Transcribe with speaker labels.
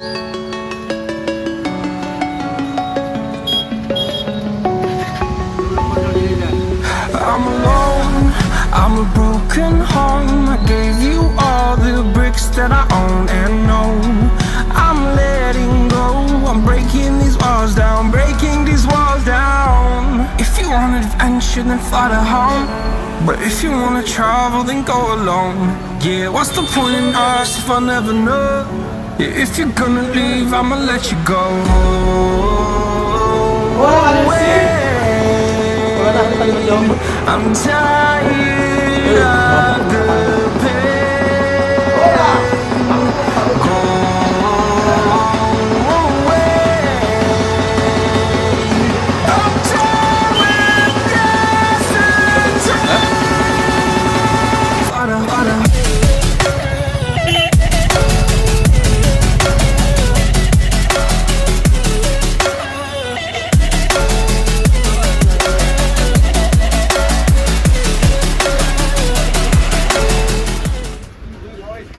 Speaker 1: I'm alone, I'm a broken home. I gave you all the bricks that I own and know. I'm letting go, I'm breaking these walls down, breaking these walls down. If you want adventure, then fly to home. But if you wanna travel, then go alone. Yeah, what's the point in us if I never know? Yeah, if you're gonna leave, I'ma let you go. I'm tired